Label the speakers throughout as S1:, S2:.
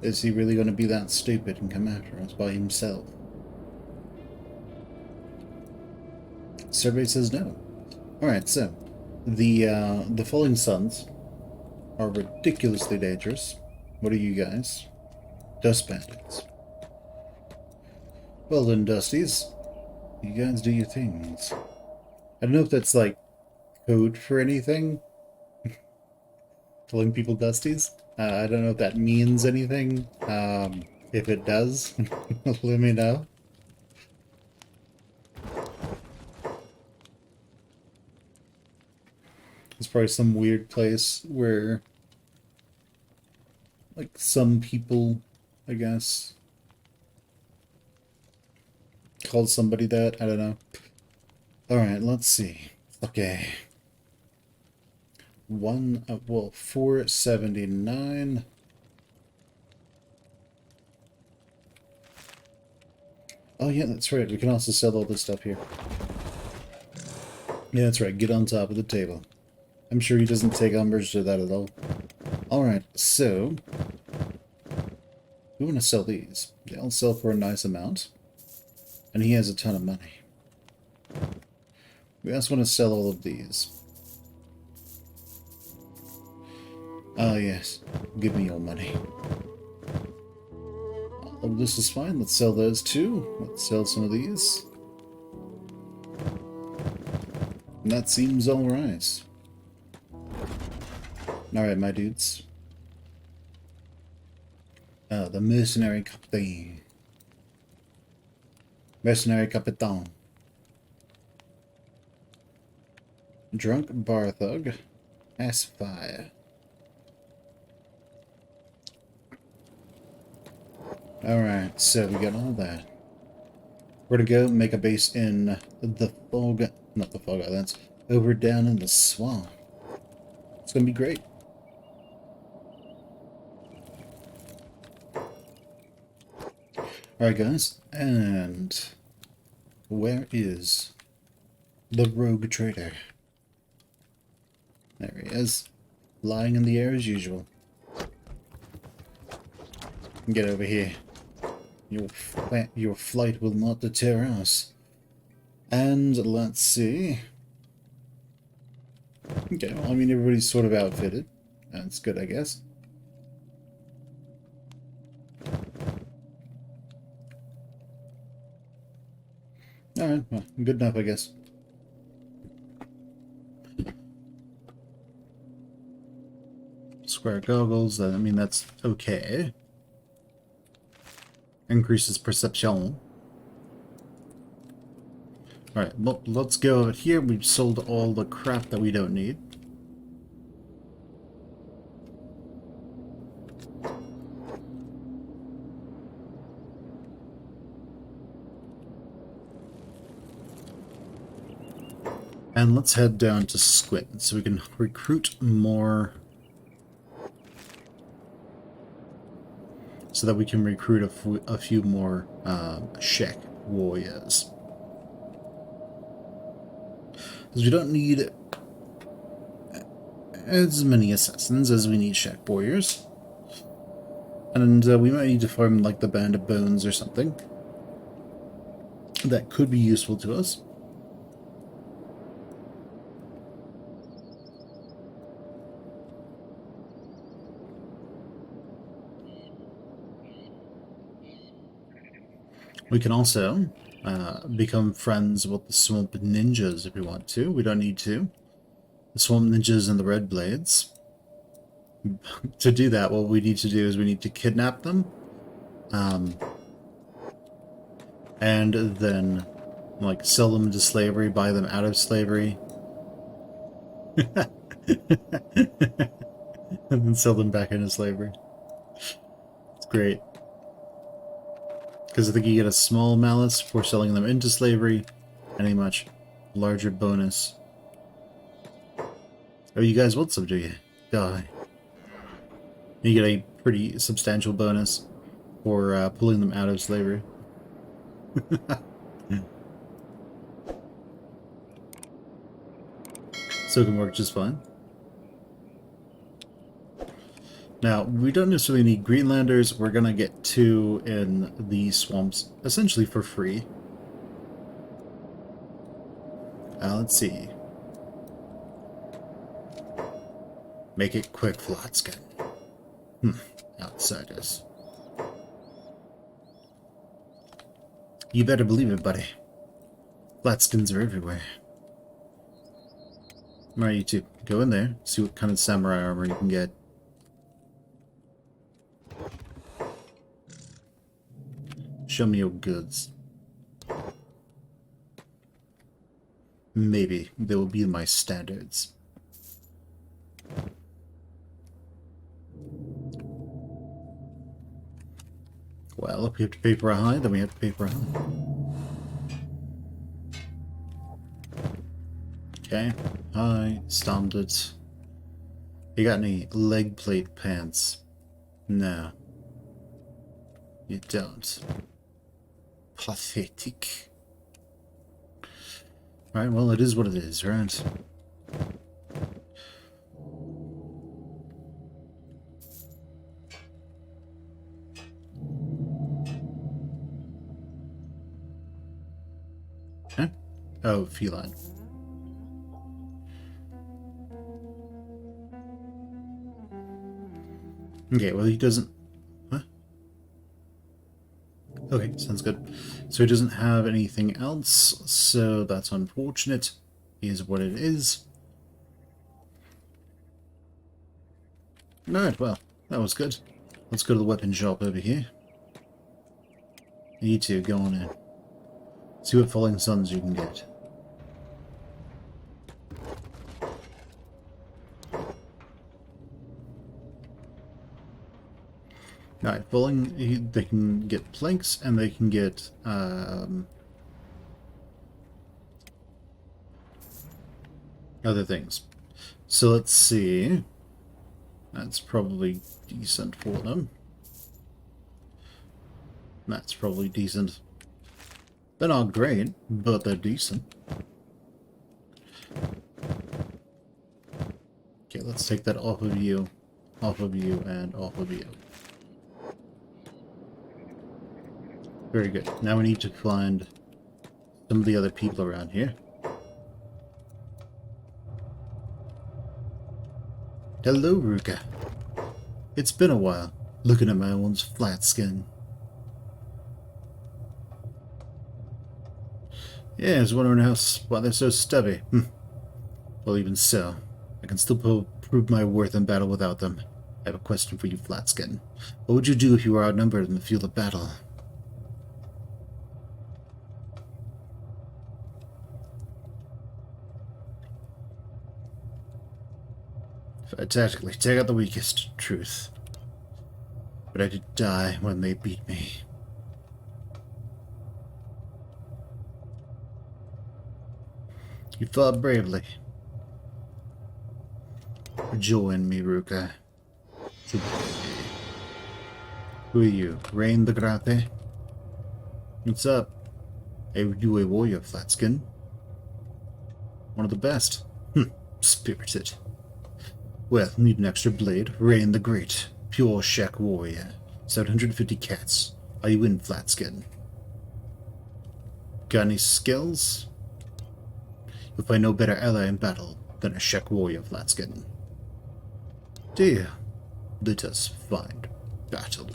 S1: is he really going to be that stupid and come after us by himself? Survey says no. Alright, so the falling suns are ridiculously dangerous. What are you guys? Dust bandits. Well then, Dusties, you guys do your things. I don't know if that's like code for anything. Calling people Dusties. I don't know if that means anything. If it does, let me know. It's probably some weird place where, like, some people, I guess, called somebody that. I don't know. Alright, let's see. Okay. 479. Oh yeah, that's right. We can also sell all this stuff here. Yeah, that's right. Get on top of the table. I'm sure he doesn't take umbrage to that at all. Alright, so we want to sell these. They'll sell for a nice amount. And he has a ton of money. We also want to sell all of these. Ah, yes. Give me your money. Oh, this is fine. Let's sell those too. Let's sell some of these. And that seems alright. Alright, my dudes. The mercenary captain. Mercenary Capitan. Drunk bar thug. Ass fire. Alright, so we got all that. We're gonna go make a base in the fog, not the Fog Islands, over down in the swamp. It's gonna be great. Alright guys, and where is the rogue trader? There he is, lying in the air as usual. Get over here. Your flight will not deter us. And let's see. Okay, well, I mean, everybody's sort of outfitted. That's good, I guess. Alright, well, good enough, I guess. Square goggles, I mean, that's okay. Increases perception. Alright, let's go over here. We've sold all the crap that we don't need. And let's head down to Squint so we can recruit more. So that we can recruit a few more Shek warriors. Because we don't need as many assassins as we need Shek warriors. And we might need to farm like the Band of Bones or something. That could be useful to us. We can also become friends with the Swamp Ninjas if we want to. We don't need to. The Swamp Ninjas and the Red Blades. To do that, what we need to do is we need to kidnap them. And then, like, sell them into slavery, buy them out of slavery. And then sell them back into slavery. It's great. Because I think you get a small malus for selling them into slavery, and a much larger bonus. Oh, you guys want some, do you? Die. You get a pretty substantial bonus for pulling them out of slavery. So it can work just fine. Now, we don't necessarily need Greenlanders. We're gonna get 2 in these swamps, essentially for free. Let's see. Make it quick, Flatskin. Outsiders. You better believe it, buddy. Flatskins are everywhere. Alright, you two. Go in there, see what kind of samurai armor you can get. Show me your goods. Maybe they will be my standards. Well, if we have to pay for a high, then we have to pay for a high. Okay, high, standard. You got any leg plate pants? No. You don't. Pathetic. Right, well, it is what it is, right? Huh? Oh, feline. Okay, well, he doesn't... Huh? Okay, sounds good. So he doesn't have anything else, so that's unfortunate. Is what it is. Alright, well, that was good. Let's go to the weapon shop over here. You two, go on in. See what Falling Suns you can get. Alright, Falling, they can get planks and they can get, other things. So let's see. That's probably decent for them. That's probably decent. They're not great, but they're decent. Okay, let's take that off of you, and off of you. Very good. Now we need to find some of the other people around here. Hello, Ruka. It's been a while, looking at my own flat skin. Yeah, I was wondering why they're so stubby. Well, even so, I can still prove my worth in battle without them. I have a question for you, Flatskin. What would you do if you were outnumbered in the field of battle? Tactically, take out the weakest, truth. But I did die when they beat me. You fought bravely. Join me, Ruka. Who are you? Rain the Grape? What's up? Are you a warrior, Flatskin? One of the best. Spirited. Well, need an extra blade. Rain the Great. Pure Shack warrior. 750 cats. Are you in, Flatskin? Got any skills? You'll find no better ally in battle than a Shack warrior, Flatskin. Dear, let us find battle.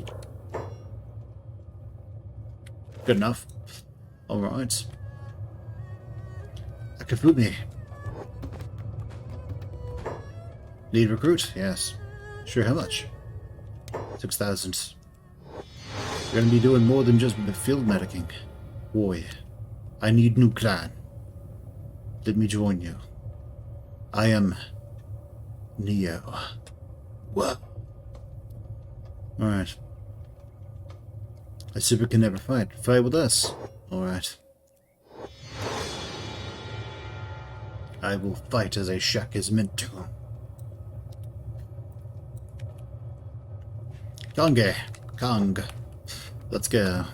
S1: Good enough. Alright. Akafumi. Need recruit? Yes. Sure, how much? 6,000. You're gonna be doing more than just the field medicing. Boy, I need new clan. Let me join you. I am Neo. What? Alright. A super can never fight. Fight with us. Alright. I will fight as a shack is meant to. Kong. Let's go.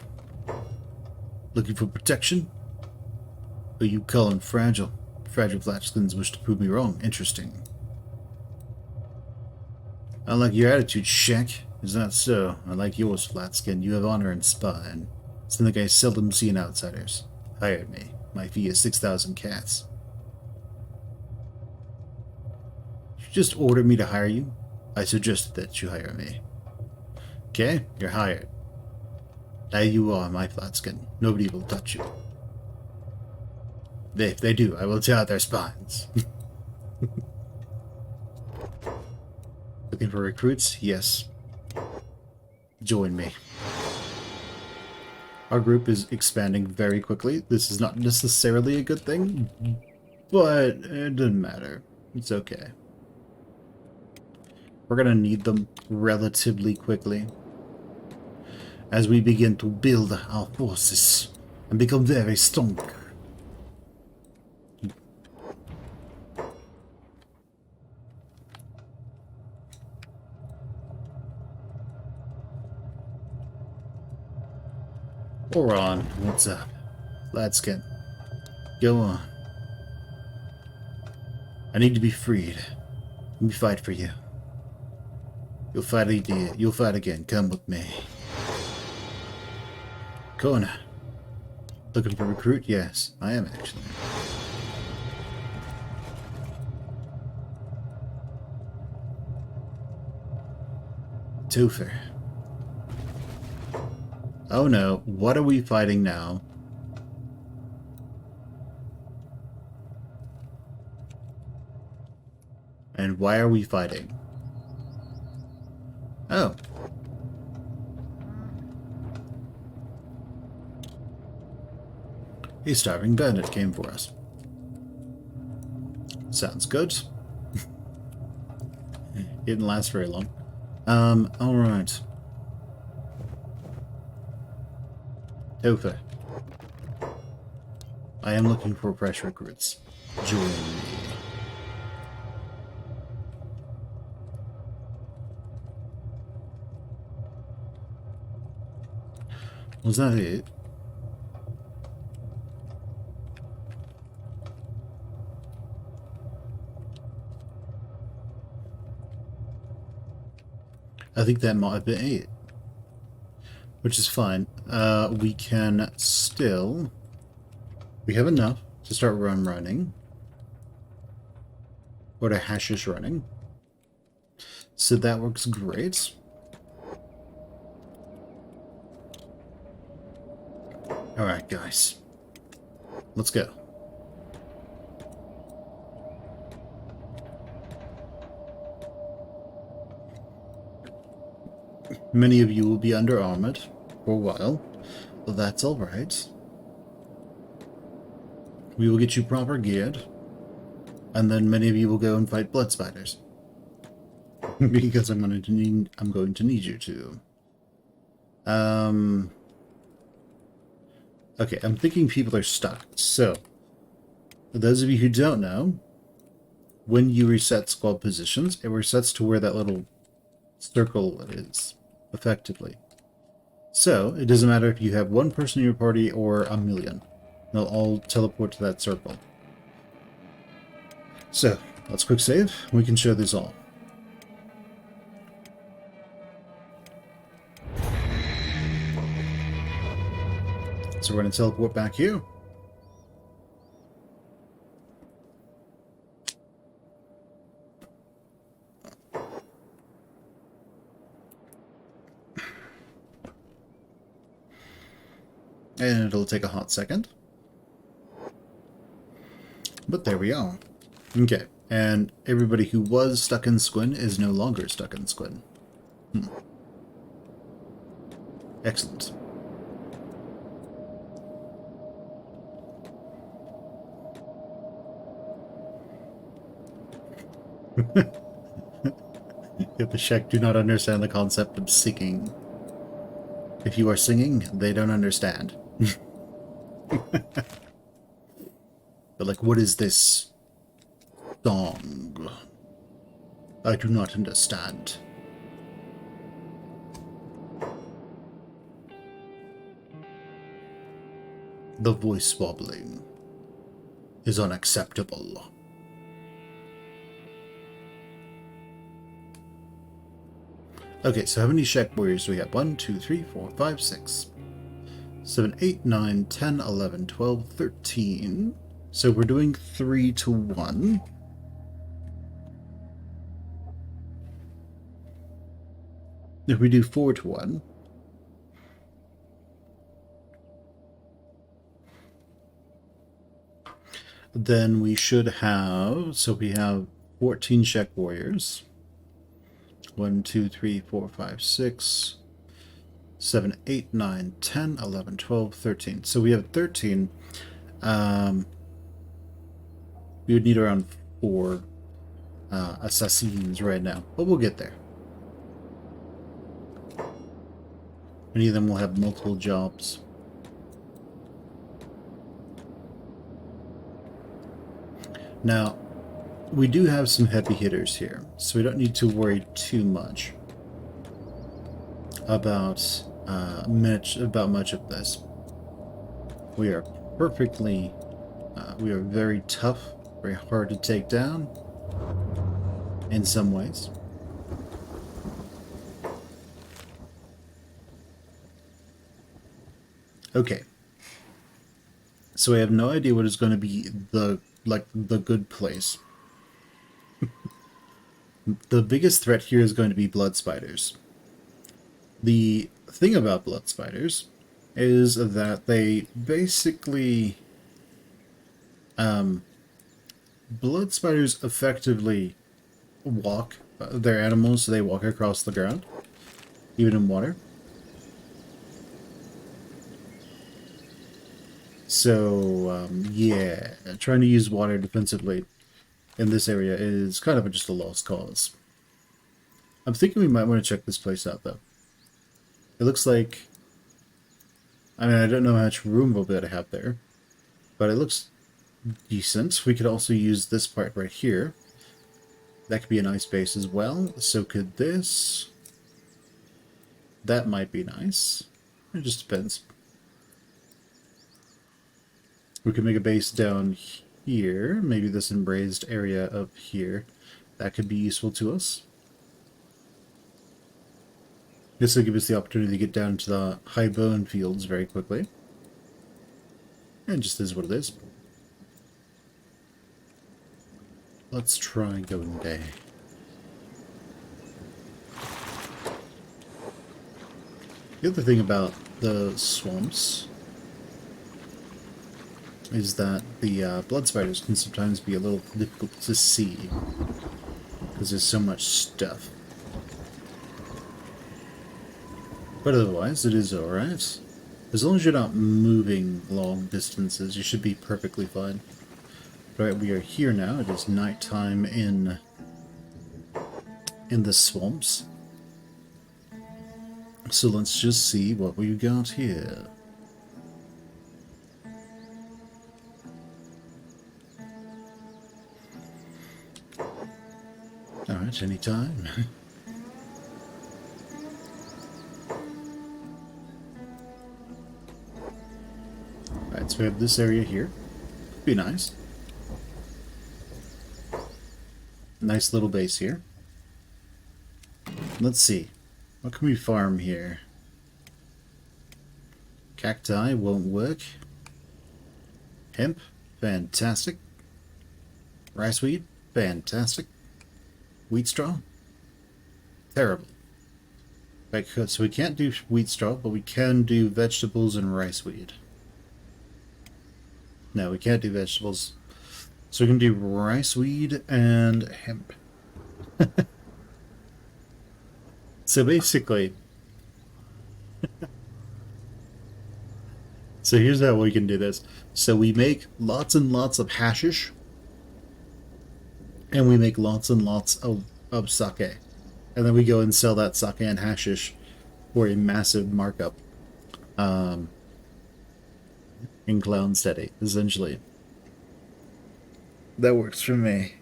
S1: Looking for protection? Who you calling fragile? Fragile Flatskins wish to prove me wrong. Interesting. I like your attitude, Shek. Is that so? I like yours, Flatskin. You have honor and spine. Something I seldom see in outsiders. Hire me. My fee is 6,000 cats. You just ordered me to hire you? I suggested that you hire me. Okay, you're hired. Now you are my Flatskin. Nobody will touch you. If they do, I will tear out their spines. Looking for recruits? Yes. Join me. Our group is expanding very quickly. This is not necessarily a good thing, but it doesn't matter. It's okay. We're gonna need them relatively quickly as we begin to build our forces and become very strong. Oron, what's up? Ladskin, go on. I need to be freed. Let me fight for you. You'll fight again. You'll fight again. Come with me. Kona. Looking for a recruit? Yes, I am actually. Topher. Oh no, what are we fighting now? And why are we fighting? Oh. A starving bandit came for us. Sounds good. It didn't last very long. Alright. Topher. I am looking for fresh recruits. Join me. Was that it? I think that might have been it. Which is fine. We can still... We have enough to start running. Or to hashish running. So that works great. Alright, guys. Let's go. Many of you will be under-armored for a while, but that's alright. We will get you proper geared, and then many of you will go and fight blood spiders. Because I'm going to need you to. Okay, I'm thinking people are stuck. So, for those of you who don't know, when you reset squad positions, it resets to where that little circle is, effectively. So, it doesn't matter if you have one person in your party or a million. They'll all teleport to that circle. So, let's quick save. We can show this all. So we're going to teleport back here. And it'll take a hot second. But there we are. Okay, and everybody who was stuck in Squin is no longer stuck in Squin. Excellent. If the Shek do not understand the concept of singing. If you are singing, they don't understand. But like, what is this song? I do not understand. The voice wobbling is unacceptable. Okay, so how many Shek warriors do we have? 1, 2, 3, 4, 5, 6, 7, 8, 9, 10, 11, 12, 13. So we're doing 3 to 1. If we do 4 to 1, then we should have, so we have 14 Shek warriors. 1, 2, 3, 4, 5, 6, 7, 8, 9, 10, 11, 12, 13. So we have 13. We would need around 4 assassins right now, but we'll get there. Many of them will have multiple jobs. Now, we do have some heavy hitters here, so we don't need to worry too much about much of this. We are perfectly, we are very tough, very hard to take down in some ways. Okay. So I have no idea what is going to be the good place. The biggest threat here is going to be blood spiders. The thing about blood spiders is that they basically blood spiders effectively walk, they're animals, so they walk across the ground, even in water. So, yeah, trying to use water defensively in this area is kind of just a lost cause. I'm thinking we might want to check this place out, though. It looks like... I mean, I don't know how much room we'll be able to have there, but it looks decent. We could also use this part right here. That could be a nice base as well. So could this. That might be nice. It just depends. We could make a base down here. Maybe this embraced area up here. That could be useful to us. This will give us the opportunity to get down to the high bone fields very quickly. And just is what it is. Let's try going there. The other thing about the swamps is that the blood spiders can sometimes be a little difficult to see because there's so much stuff. But otherwise, it is alright. As long as you're not moving long distances, you should be perfectly fine. Right, we are here now. It is nighttime in the swamps. So let's just see what we've got here. Alright, anytime. Alright, so we have this area here. Be nice. Nice little base here. Let's see. What can we farm here? Cacti won't work. Hemp, fantastic. Riceweed, fantastic. Wheat straw, terrible. Right, so we can't do wheat straw, but we can do vegetables and riceweed. No, we can't do vegetables. So we can do riceweed and hemp. So basically... So here's how we can do this. So we make lots and lots of hashish. And we make lots and lots of sake. And then we go and sell that sake and hashish for a massive markup. In Clown Steady, essentially. That works for me.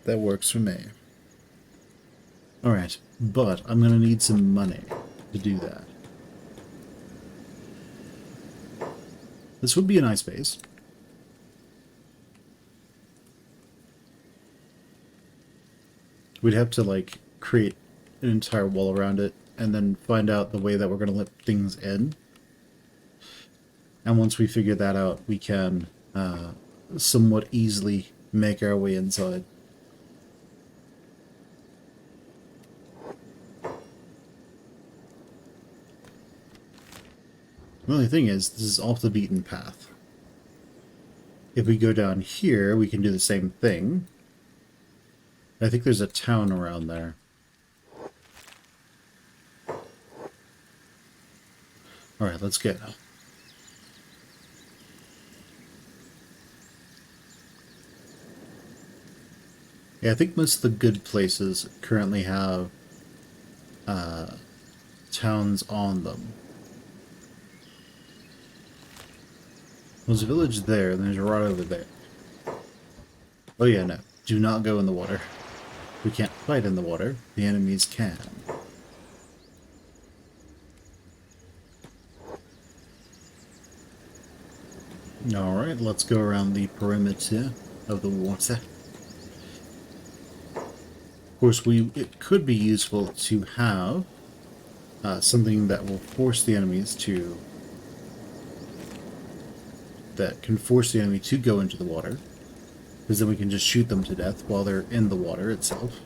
S1: That works for me. Alright, but I'm going to need some money to do that. This would be a nice base. We'd have to, like, create an entire wall around it, and then find out the way that we're going to let things in. And once we figure that out, we can somewhat easily make our way inside. The only thing is, this is off the beaten path. If we go down here, we can do the same thing. I think there's a town around there. Alright, let's go. Yeah, I think most of the good places currently have towns on them. There's a village there, and there's a rod over there. Oh yeah, no. Do not go in the water. We can't fight in the water. The enemies can. Alright, let's go around the perimeter of the water. Of course, it could be useful to have something that will force the enemies to... that can force the enemy to go into the water. Because then we can just shoot them to death while they're in the water itself.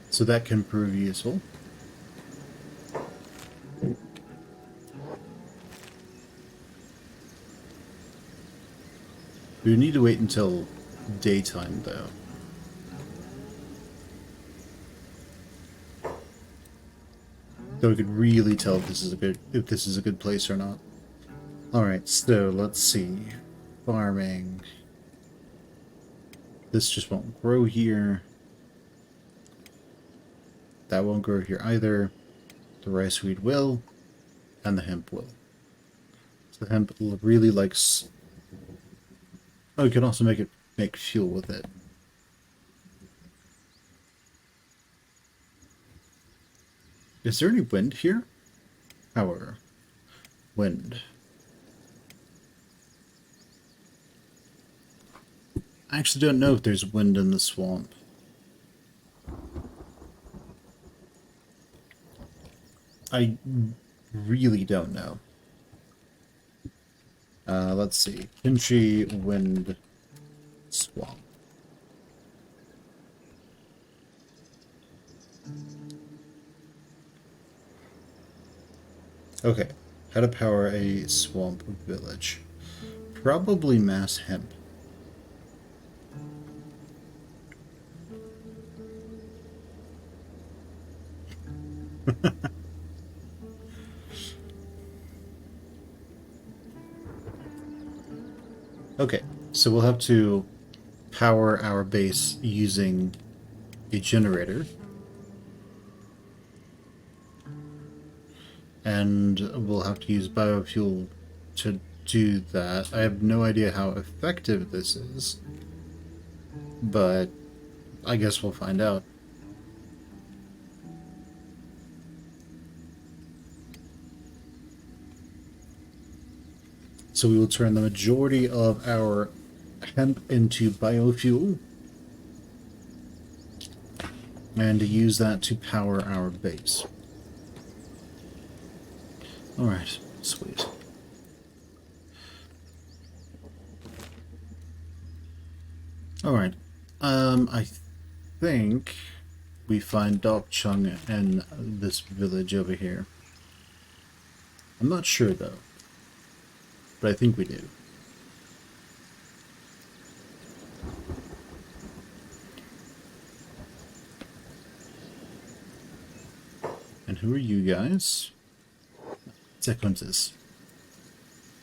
S1: So that can prove useful. We need to wait until daytime, though. So we could really tell if this is a good place or not. Alright, so let's see. Farming. This just won't grow here. That won't grow here either. The rice weed will, and the hemp will. So the hemp really likes... Oh, you can also make fuel with it. Is there any wind here? Power. Wind. I actually don't know if there's wind in the swamp. I really don't know. Let's see. Kenshi Wind Swamp. Okay. How to power a swamp village. Probably mass hemp. Okay, so we'll have to power our base using a generator. And we'll have to use biofuel to do that. I have no idea how effective this is, but I guess we'll find out. So we will turn the majority of our hemp into biofuel and use that to power our base. Alright, sweet. Alright, I think we find Dok Chung in this village over here. I'm not sure though, but I think we do. And who are you guys? Sequences.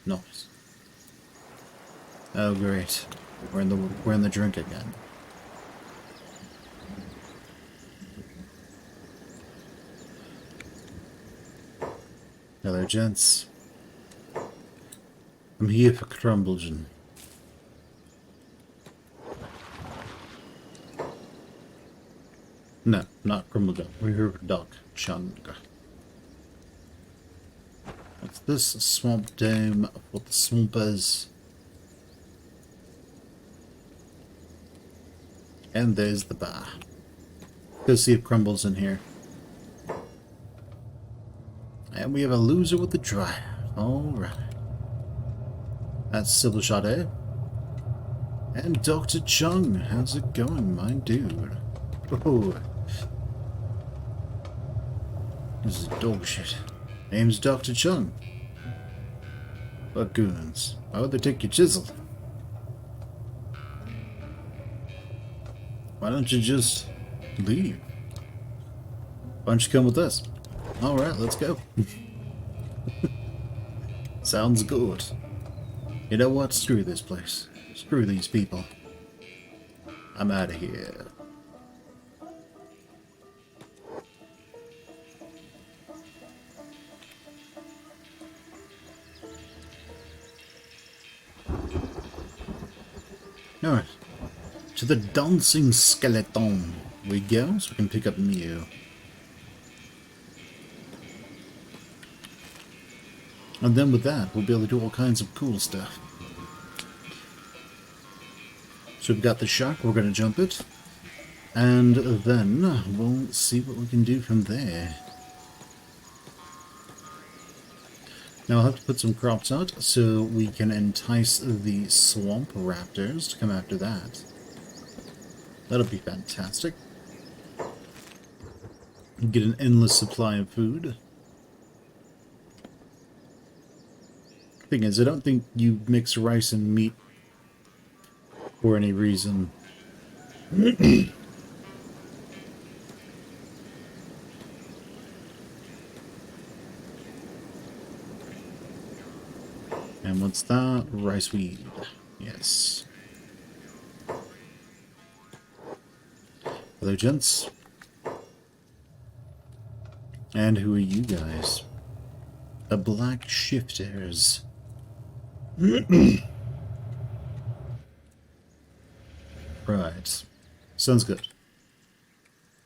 S1: Nice. Oh great. We're in the drink again. Hello gents. I'm here for Crumbleton. No, not Crumbleton. We're here for Dok Chung. What's this? Swamp dome for the swampers. And there's the bar. Go see if Crumble's in here. And we have a loser with the dryer. Alright. That's Sybil Sade. And Dr. Chung. How's it going, my dude? Oh. This is dog shit. Name's Dr. Chung. What goons? Why would they take your chisel? Why don't you just leave? Why don't you come with us? Alright, let's go. Sounds good. You know what? Screw this place. Screw these people. I'm out of here. Alright. To the dancing skeleton we go, so we can pick up Muir. And then with that, we'll be able to do all kinds of cool stuff. So we've got the shark, we're going to jump it. And then we'll see what we can do from there. Now I'll have to put some crops out so we can entice the swamp raptors to come after that. That'll be fantastic. Get an endless supply of food. Thing is, I don't think you mix rice and meat for any reason. And what's that? Rice weed. Yes. Hello, gents. And who are you guys? The Black Shifters. Right. Sounds good.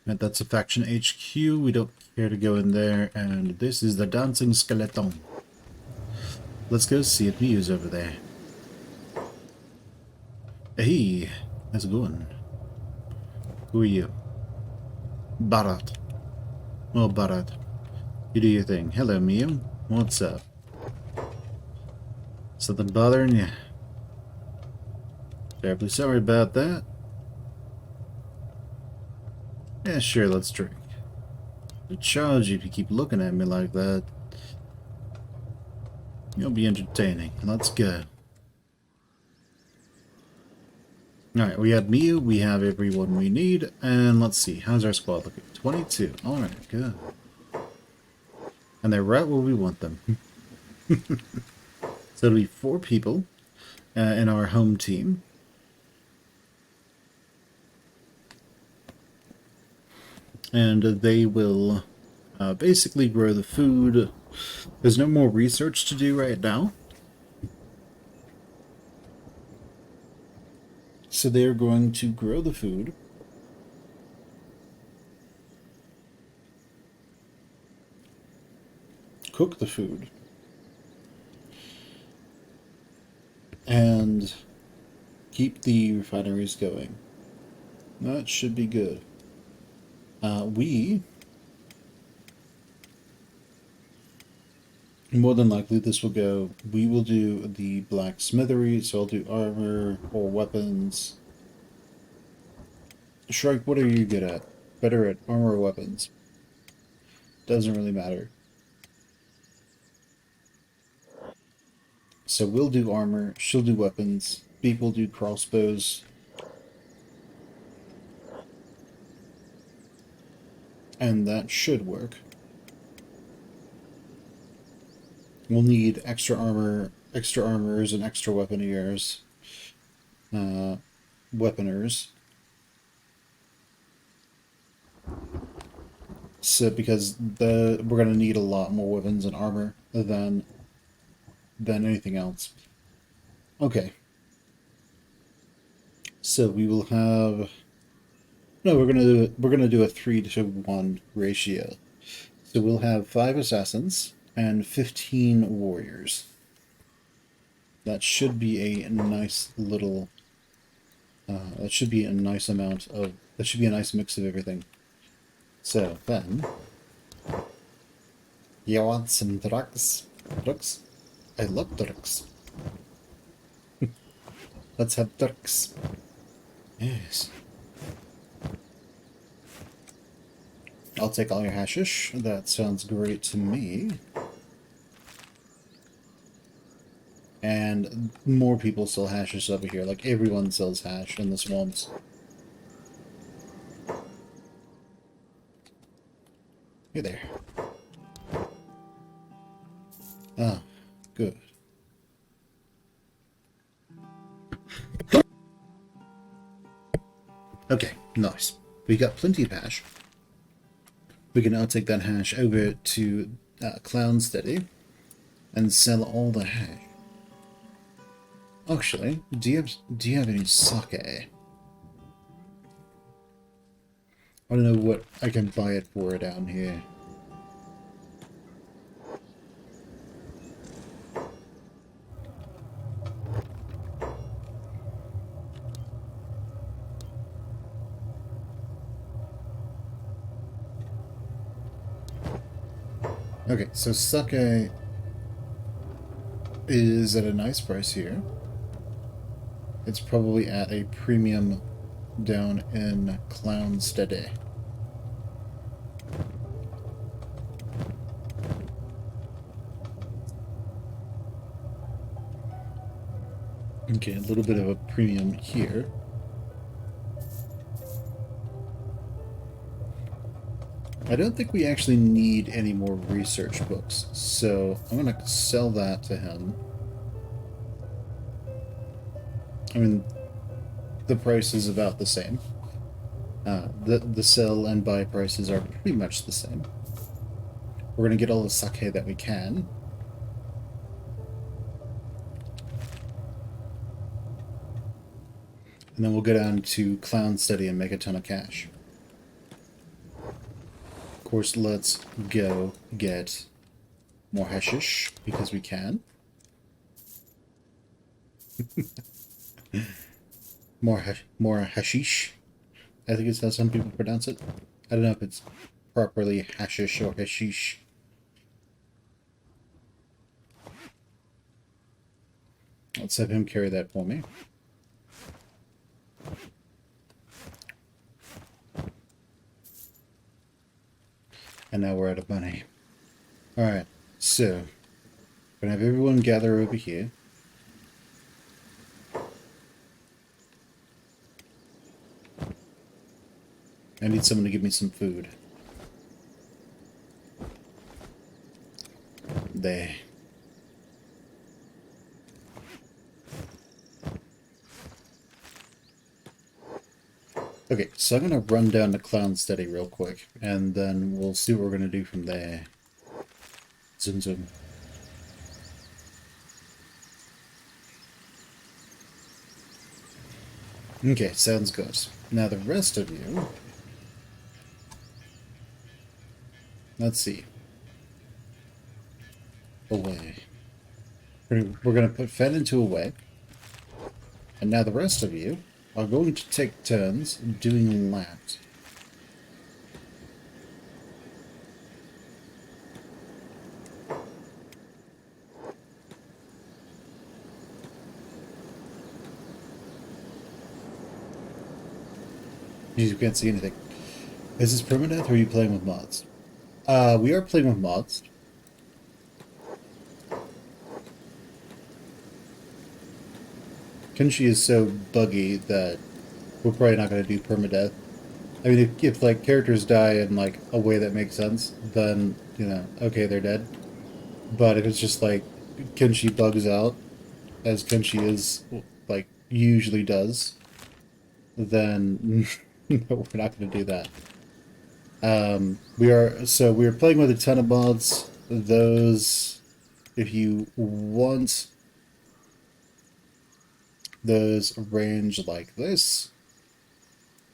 S1: And that's a faction HQ. We don't care to go in there. And this is the Dancing Skeleton. Let's go see if Muir's over there. Hey, how's it going? Who are you? Bharat. Oh, Bharat. You do your thing. Hello, Muir. What's up? Something bothering you? Terribly sorry about that. Yeah, sure, let's drink. I'll charge you if you keep looking at me like that. You'll be entertaining. Let's go. Alright, we have Muir, we have everyone we need, and let's see, how's our squad looking? 22. Alright, good. And they're right where we want them. So it'll be 4 people in our home team. And they will basically grow the food. There's no more research to do right now. So they're going to grow the food. Cook the food. And keep the refineries going. That should be good. More than likely this will go, we will do the blacksmithery, so I'll do armor or weapons. Shrike, what are you good at? Better at armor or weapons? Doesn't really matter. So we'll do armor, she'll do weapons, Beep will do crossbows. And that should work. We'll need extra armor, extra armors, and extra weaponeers. Weaponers. So, because we're going to need a lot more weapons and armor than anything else. Okay. So we will have. No, we're gonna do a 3-to-1 ratio. So we'll have 5 assassins and 15 warriors. That should be a nice little... that should be a nice amount of... That should be a nice mix of everything. So, then... You want some drugs? Drugs? I love drugs. Let's have drugs. Yes. I'll take all your hashish. That sounds great to me. And more people sell hashish over here. Like, everyone sells hash in the swamps. Hey there. Ah, good. Okay, nice. We got plenty of hash. We can now take that hash over to Clownsteady and sell all the hash. Actually, do you have any sake? I don't know what I can buy it for down here. Okay, so sake is at a nice price here. It's probably at a premium down in Clownsteady. Okay, a little bit of a premium here. I don't think we actually need any more research books, so I'm going to sell that to him. I mean, the price is about the same. The sell and buy prices are pretty much the same. We're going to get all the sake that we can. And then we'll go down to Clownsteady and make a ton of cash. Of course, let's go get more hashish, because we can. more hashish. I think it's how some people pronounce it. I don't know if it's properly hashish or hashish. Let's have him carry that for me. And now we're out of money. Alright, so we're gonna have everyone gather over here. I need someone to give me some food. There. Okay, so I'm going to run down to Clownsteady real quick, and then we'll see what we're going to do from there. Zoom zoom. Okay, sounds good. Now the rest of you... Let's see. Away. We're going to put Fen into away. And now the rest of you are going to take turns doing laps. You can't see anything. Is this permadeath, or are you playing with mods? We are playing with mods. Kenshi is so buggy that we're probably not going to do permadeath. I mean, if like characters die in like a way that makes sense, then you know, okay, they're dead. But if it's just like Kenshi bugs out, as Kenshi is like usually does, then no, we're not going to do that. We are playing with a ton of mods. Those, if you want. Those range like this.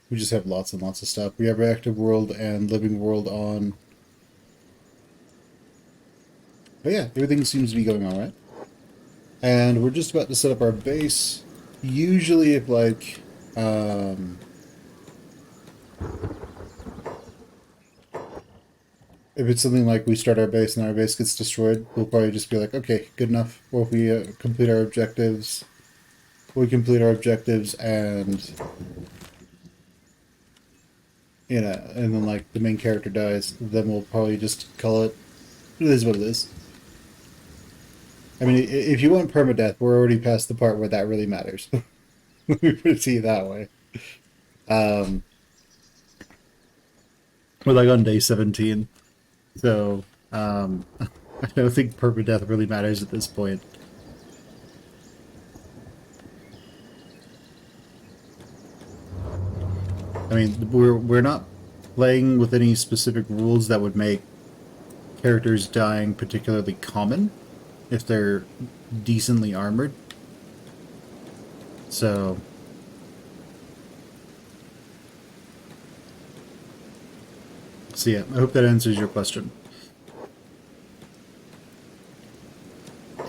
S1: We just have lots and lots of stuff. We have Reactive World and Living World on. But yeah, everything seems to be going all right. And we're just about to set up our base. Usually, um, if it's something like we start our base and our base gets destroyed, we'll probably just be like, okay, good enough. Or if we complete our objectives, and and then like the main character dies, then we'll probably just call it. It is what it is. I mean, if you want permadeath, we're already past the part where that really matters. Let me put it to you that way. Um, we're like on day 17, so I don't think permadeath really matters at this point. I mean, we're not playing with any specific rules that would make characters dying particularly common if they're decently armored. So yeah, I hope that answers your question.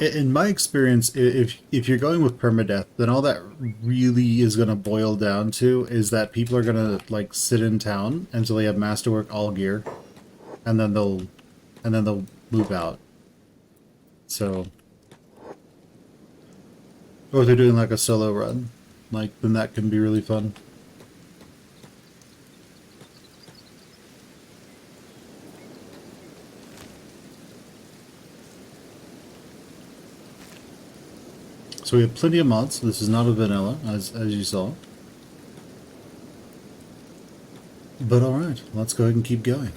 S1: In my experience, if you're going with permadeath, then all that really is going to boil down to is that people are going to like sit in town until they have masterwork all gear, and then they'll move out. So, or if they're doing like a solo run, like then that can be really fun. So we have plenty of mods. This is not a vanilla, as you saw. But all right, let's go ahead and keep going.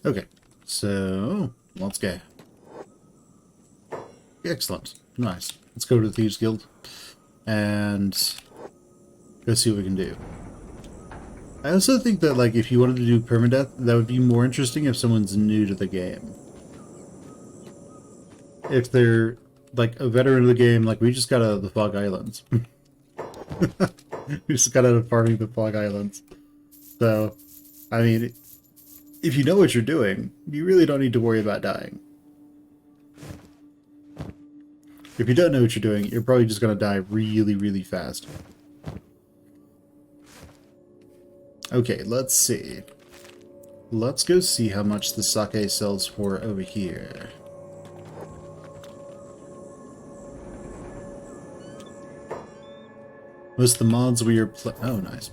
S1: Okay, so let's go. Excellent, nice. Let's go to the Thieves Guild and go see what we can do. I also think that like if you wanted to do permadeath, that would be more interesting if someone's new to the game. If they're like a veteran of the game, like we just got out of the Fog Islands. We just got out of farming the Fog Islands. So, I mean, if you know what you're doing, you really don't need to worry about dying. If you don't know what you're doing, you're probably just going to die really, really fast. Okay, let's see. Let's go see how much the sake sells for over here. Most of the mods we are oh, nice.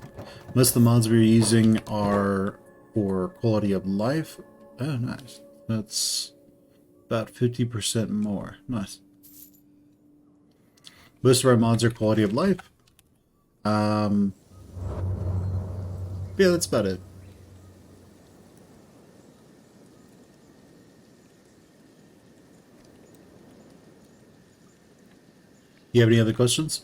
S1: Most of the mods we're using are for quality of life. Oh, nice. That's about 50% more. Nice. Most of our mods are quality of life. Yeah, that's about it. You have any other questions?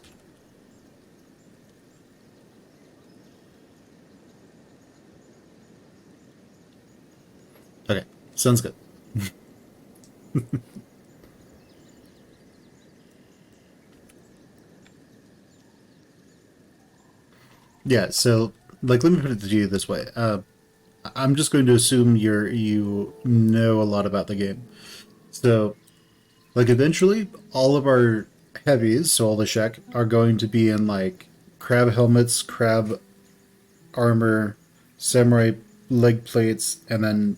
S1: Okay, sounds good. Yeah, so like let me put it to you this way. I'm just going to assume you know a lot about the game. So like eventually all of our heavies, so all the Shek, are going to be in like crab helmets, crab armor, samurai leg plates, and then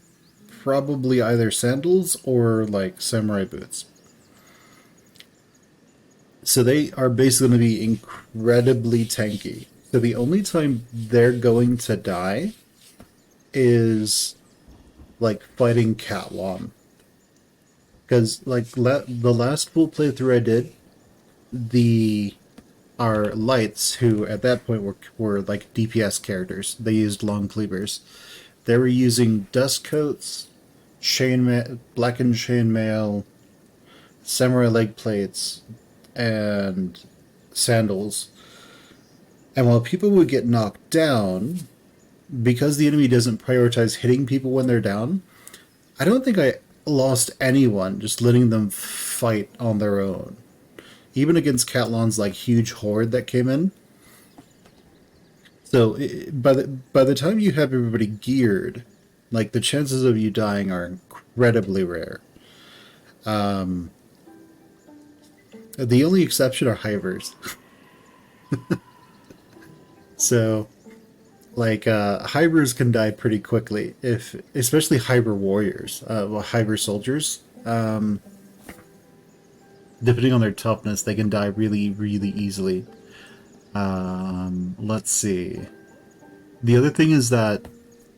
S1: probably either sandals or like samurai boots. So they are basically going to be incredibly tanky. So the only time they're going to die is like fighting Catwan. Because like the last full playthrough I did, the our lights, who at that point were like DPS characters, they used long cleavers. They were using dust coats, blackened chainmail, samurai leg plates, and sandals. And while people would get knocked down, because the enemy doesn't prioritize hitting people when they're down, I don't think I lost anyone just letting them fight on their own. Even against Catlon's like huge horde that came in. So by the time you have everybody geared, like the chances of you dying are incredibly rare. The only exception are hivers. So like hivers can die pretty quickly if, especially hiver warriors, well, hiver soldiers. Depending on their toughness, they can die really, really easily. Let's see. The other thing is that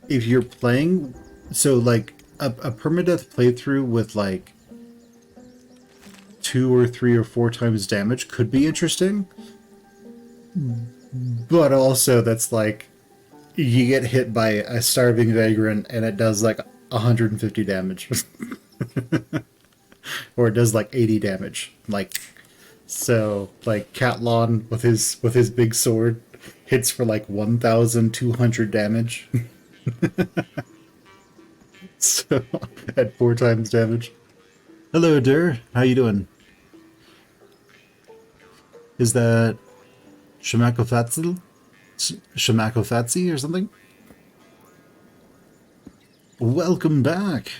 S1: if you're playing, so like a permadeath playthrough with like 2 or 3 or 4 times damage could be interesting, but also that's like you get hit by a starving vagrant and it does like 150 damage, or it does like 80 damage. Like so, like Catlon with his big sword hits for like 1,200 damage. So at 4 times damage. Hello, Der. How you doing? Is that Shamakofatsi? Shamakofatsi or something? Welcome back.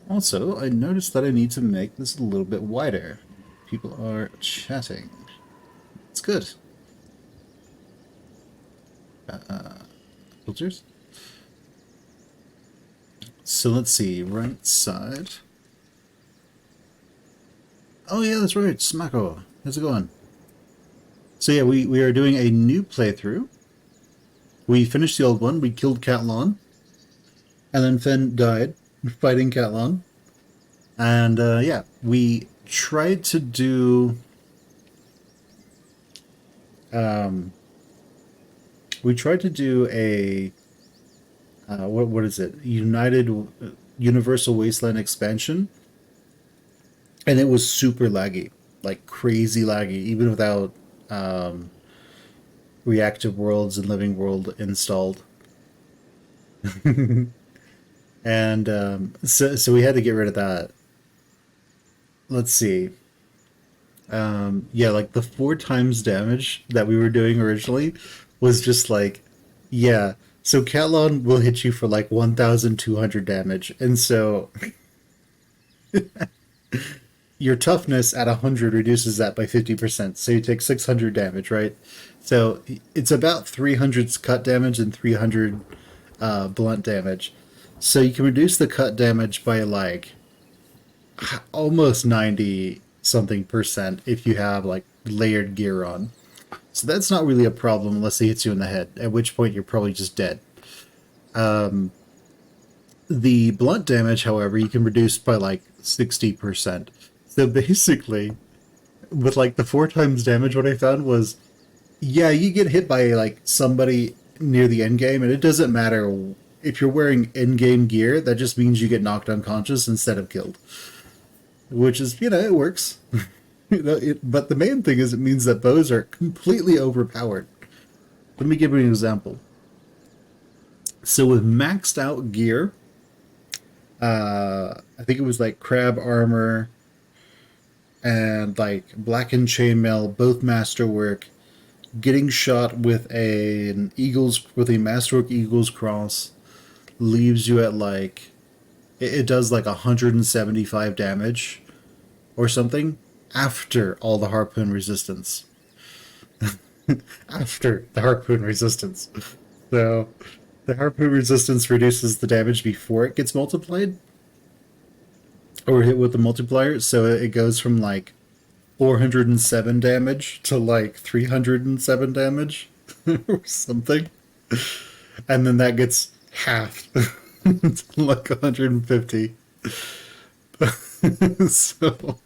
S1: Also, I noticed that I need to make this a little bit wider. People are chatting. It's good. Filters. So let's see, right side. Oh yeah, that's right, Smacko. How's it going? So yeah, we are doing a new playthrough. We finished the old one, we killed Catlon. And then Fen died fighting Catlon. And yeah, we tried to do... we tried to do a... what is it? Universal Wasteland expansion. And it was super laggy. Like crazy laggy, even without reactive worlds and living world installed. And so we had to get rid of that. Let's see. Yeah, like the 4 times damage that we were doing originally was just like, yeah. So Catlon will hit you for like 1,200 damage, and so your toughness at 100 reduces that by 50%. So you take 600 damage, right? So it's about 300 cut damage and 300 blunt damage. So you can reduce the cut damage by like almost 90 something percent if you have like layered gear on. So that's not really a problem unless he hits you in the head, at which point you're probably just dead. The blunt damage, however, you can reduce by like 60%. So basically, with like the 4 times damage, what I found was, yeah, you get hit by like somebody near the end game, and it doesn't matter if you're wearing end game gear. That just means you get knocked unconscious instead of killed, which is, you know, it works. But the main thing is it means that bows are completely overpowered. Let me give you an example. So with maxed out gear, I think it was like crab armor and like blackened chainmail, both masterwork. Getting shot with a masterwork eagle's cross leaves you at like it does like 175 damage or something after all the harpoon resistance. After the harpoon resistance. So the harpoon resistance reduces the damage before it gets multiplied or hit with the multiplier, so it goes from like 407 damage to like 307 damage or something. And then that gets halved to like 150. so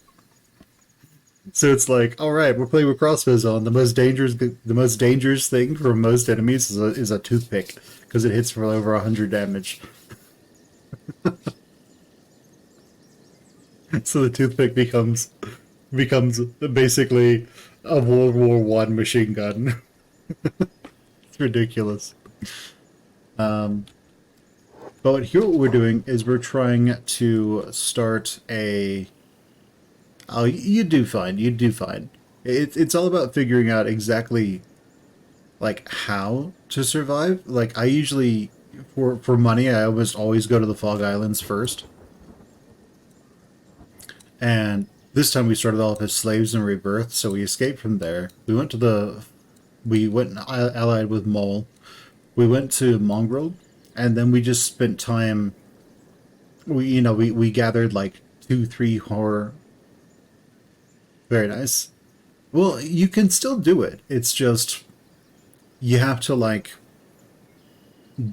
S1: so it's like, all right, we're playing with crossbows on. The most dangerous thing for most enemies is a toothpick because it hits for over 100 damage. So the toothpick becomes basically a World War One machine gun. It's ridiculous. But here what we're doing is we're trying to start a... Oh, you do fine. You do fine. It's all about figuring out exactly, like, how to survive. Like, I usually, for money, I almost always go to the Fog Islands first. And this time we started off as slaves in Rebirth, so we escaped from there. We went and allied with Mole. We went to Mongrel, and then we just spent time. We gathered like 2, 3 horror. Very nice. Well, you can still do it. It's just you have to like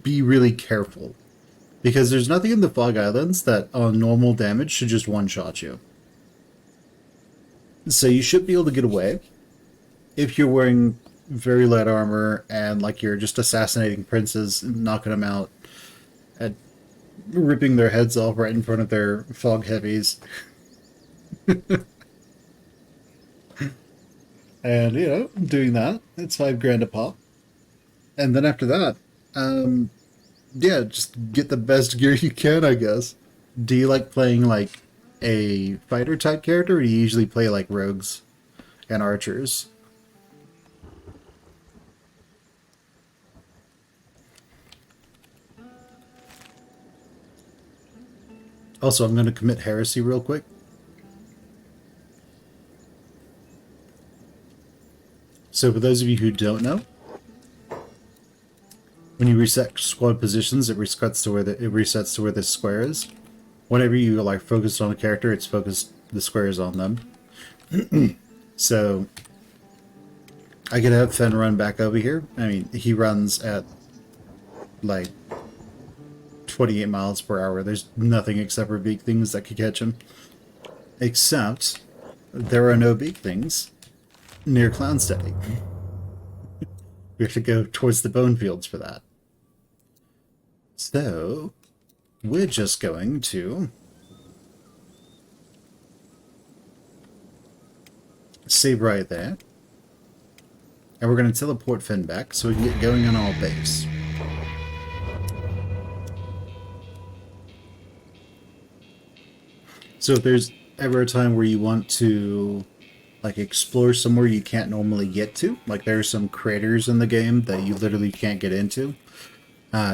S1: be really careful because there's nothing in the Fog Islands that on normal damage should just one shot you. So you should be able to get away if you're wearing very light armor and like you're just assassinating princes, knocking them out, and ripping their heads off right in front of their fog heavies. And doing that, it's $5 a pop. And then after that, yeah, just get the best gear you can, I guess. Do you like playing like a fighter type character, or do you usually play like rogues and archers? Also, I'm going to commit heresy real quick. So for those of you who don't know, when you reset squad positions, it resets to where the square is. Whenever you like focus on a character, the square is on them. So I could have Fen run back over here. I mean, he runs at like 28 miles per hour. There's nothing except for big things that could catch him. Except there are no big things near Clownsteady. We have to go towards the bone fields for that. So we're just going to save right there. And we're going to teleport Finn back so we can get going on our base. So if there's ever a time where you want to like explore somewhere you can't normally get to, like there are some craters in the game that you literally can't get into,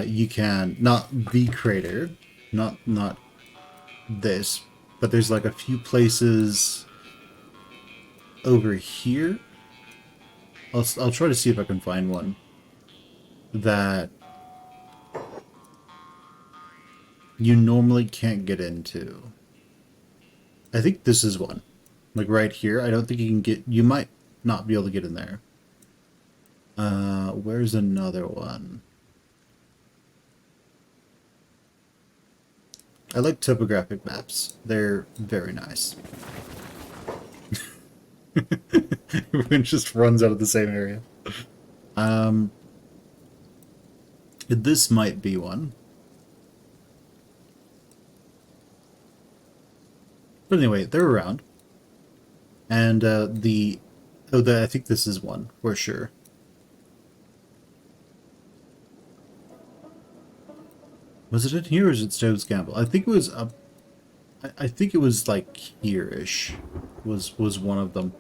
S1: you can, not the crater, not this, but there's like a few places over here. I'll try to see if I can find one that you normally can't get into. I think this is one. Like right here. I don't think you can get... You might not be able to get in there. Where's another one? I like topographic maps. They're very nice. Everyone just runs out of the same area. This might be one. But anyway, they're around. And I think this is one, for sure. Was it in here or is it Stove's Gamble? I think it was up... I think it was like here-ish was one of them.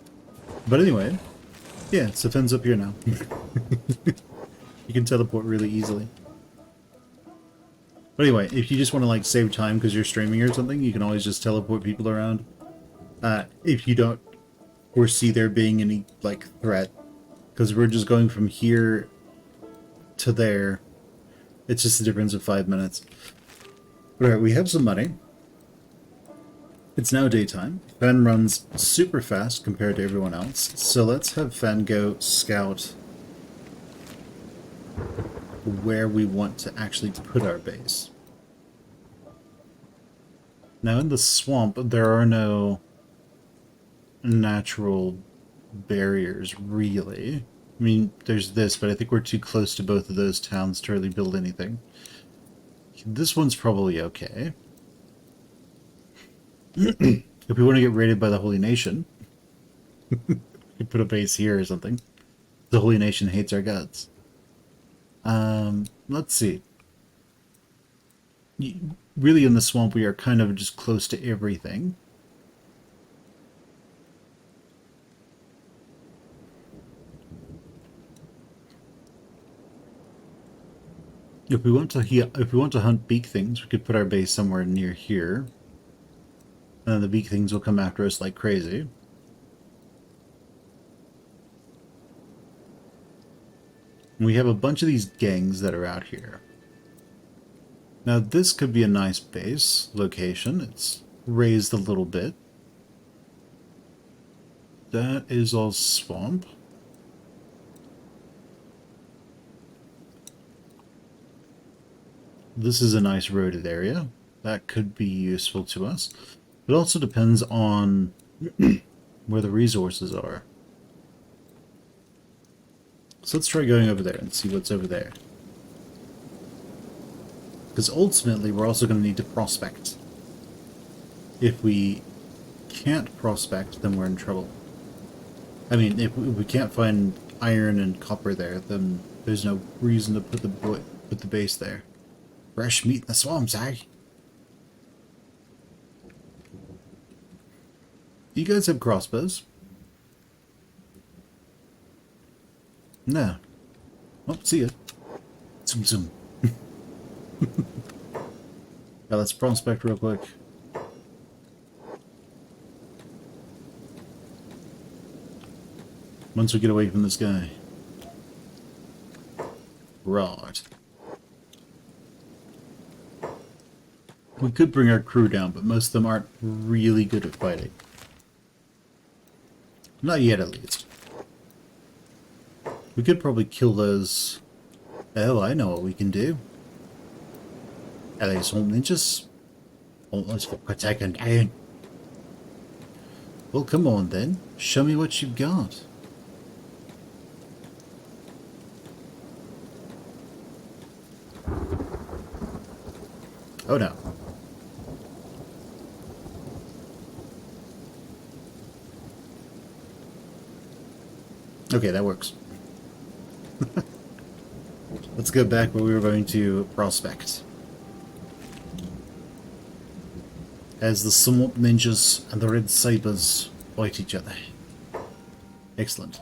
S1: But anyway, yeah, so Finn's up here now. You can teleport really easily. But anyway, if you just want to like save time because you're streaming or something, you can always just teleport people around. If you don't foresee there being any like threat, because we're just going from here to there. It's just a difference of 5 minutes. Alright, we have some money. It's now daytime. Fen runs super fast compared to everyone else, so let's have Fen go scout where we want to actually put our base. Now in the swamp, there are no natural barriers, really. I mean, there's this, but I think we're too close to both of those towns to really build anything. This one's probably okay. If we want to get raided by the Holy Nation, we put a base here or something. The Holy Nation hates our guts. Let's see. Really, in the swamp, we are kind of just close to everything. If we want to hunt beak things, we could put our base somewhere near here. And then the beak things will come after us like crazy. And we have a bunch of these gangs that are out here. Now this could be a nice base location. It's raised a little bit. That is all swamp. This is a nice roaded area. That could be useful to us. It also depends on where the resources are. So let's try going over there and see what's over there. Because ultimately we're also going to need to prospect. If we can't prospect, then we're in trouble. I mean, if we can't find iron and copper there, then there's no reason to put the base there. Fresh meat in the swamps, eh? Do you guys have crossbows? No. Oh, see ya. Zoom zoom. Now let's prospect real quick. Once we get away from this guy. Right. We could bring our crew down, but most of them aren't really good at fighting. Not yet, at least. We could probably kill those... Oh, I know what we can do. Are they swamp ninjas? Oh, let's go attack them down. Well, come on then. Show me what you've got. Oh no. Okay, that works. Let's go back where we were going to prospect. As the swamp ninjas and the red sabers fight each other. Excellent.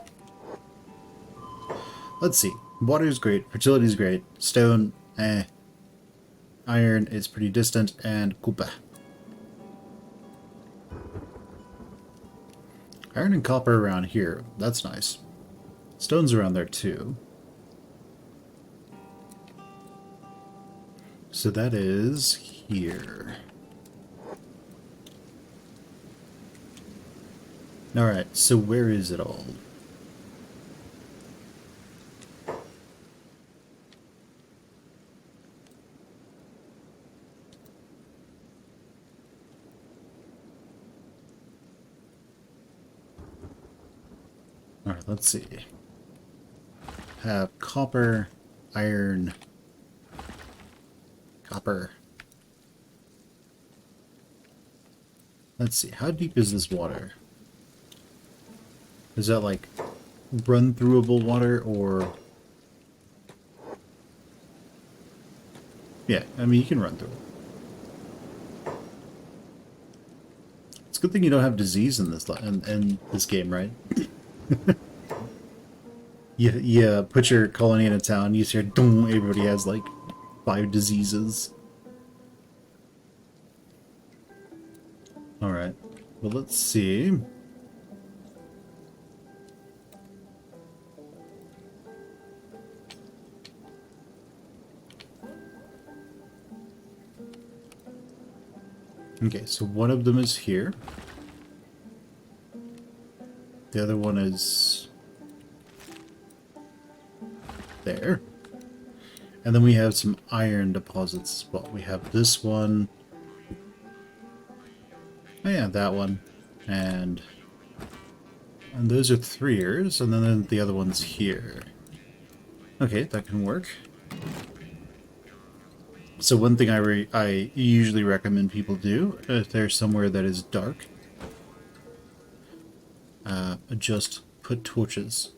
S1: Let's see. Water is great. Fertility is great. Stone, eh. Iron is pretty distant. And copper. Iron and copper around here. That's nice. Stone's around there too. So that is here. Alright, so where is it all? Alright, let's see. Have copper, iron, copper. Let's see, how deep is this water? Is that like run-throughable water or... Yeah, I mean you can run through it. It's a good thing you don't have disease in this game, right? You put your colony in a town, you hear, boom, everybody has like 5 diseases. Alright, well let's see. Okay, so one of them is here. The other one is there. And then we have some iron deposits as well. We have this one. Oh yeah, that one. And those are 3ers, and then the other one's here. Okay, that can work. So one thing I usually recommend people do, if they're somewhere that is dark, just put torches.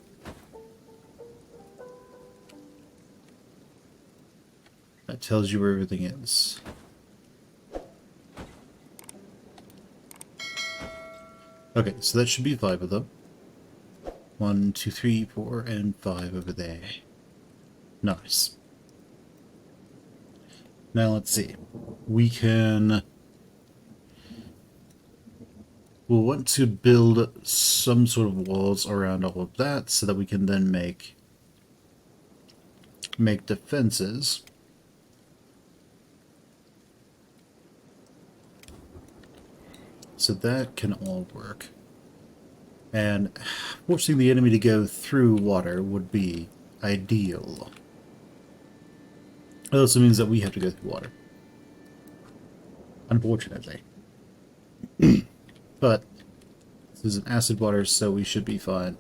S1: That tells you where everything is. Okay, so that should be 5 of them. 1, 2, 3, 4, and 5 over there. Nice. Now let's see. We can... We'll want to build some sort of walls around all of that so that we can then make defenses. So that can all work. And forcing the enemy to go through water would be ideal. It also means that we have to go through water. Unfortunately. But this is an acid water, so we should be fine.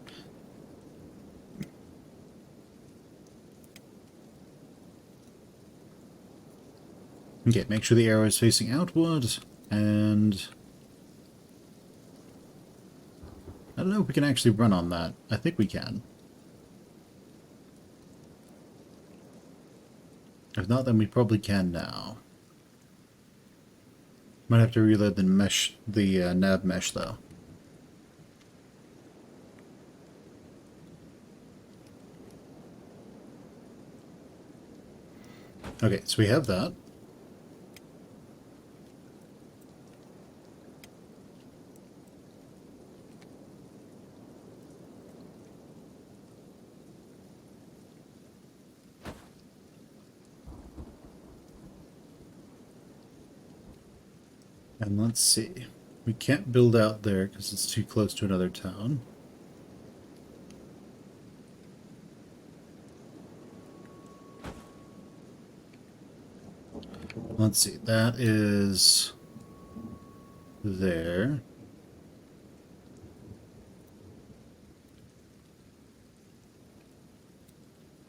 S1: Okay, make sure the arrow is facing outward, and... I don't know if we can actually run on that. I think we can. If not, then we probably can now. Might have to reload the mesh, the nav mesh, though. Okay, so we have that. And let's see. We can't build out there because it's too close to another town. Let's see. That is there.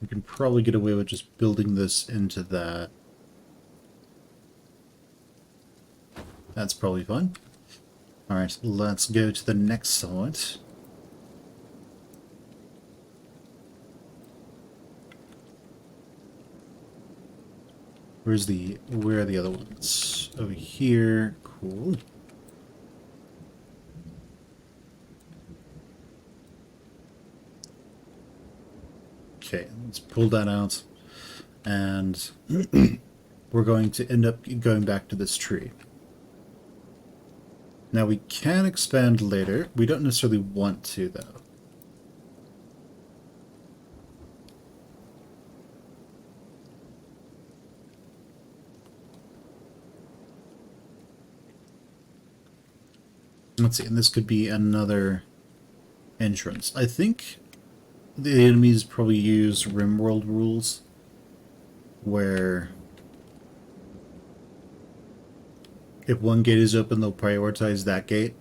S1: We can probably get away with just building this into that. That's probably fine. Alright, let's go to the next side. Where are the other ones? Over here. Cool. Okay, let's pull that out. And we're going to end up going back to this tree. Now we can expand later. We don't necessarily want to, though. Let's see, and this could be another entrance. I think the enemies probably use RimWorld rules, where if one gate is open, they'll prioritize that gate.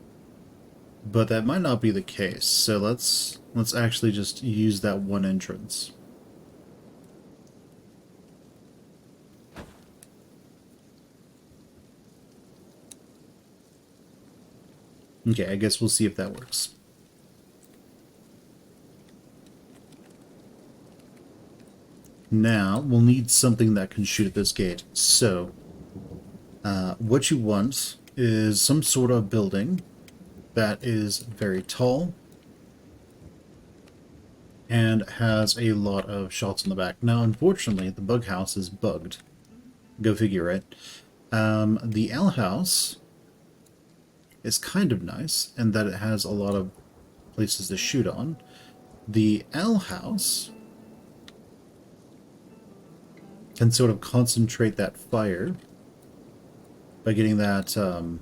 S1: But that might not be the case, so let's actually just use that one entrance. Okay, I guess we'll see if that works. Now, we'll need something that can shoot at this gate. So, what you want is some sort of building that is very tall and has a lot of shots in the back. Now, unfortunately, the bug house is bugged. Go figure, right? The L house is kind of nice in that it has a lot of places to shoot on. The L house can sort of concentrate that fire by getting that, can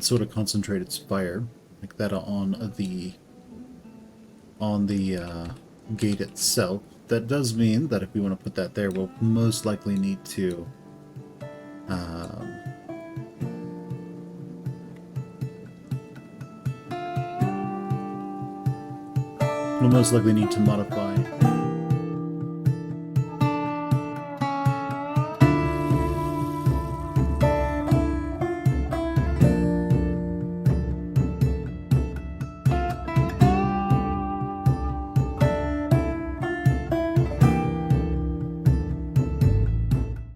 S1: sort of concentrate its fire like that on the gate itself. That does mean that if we want to put that there, we'll most likely need to modify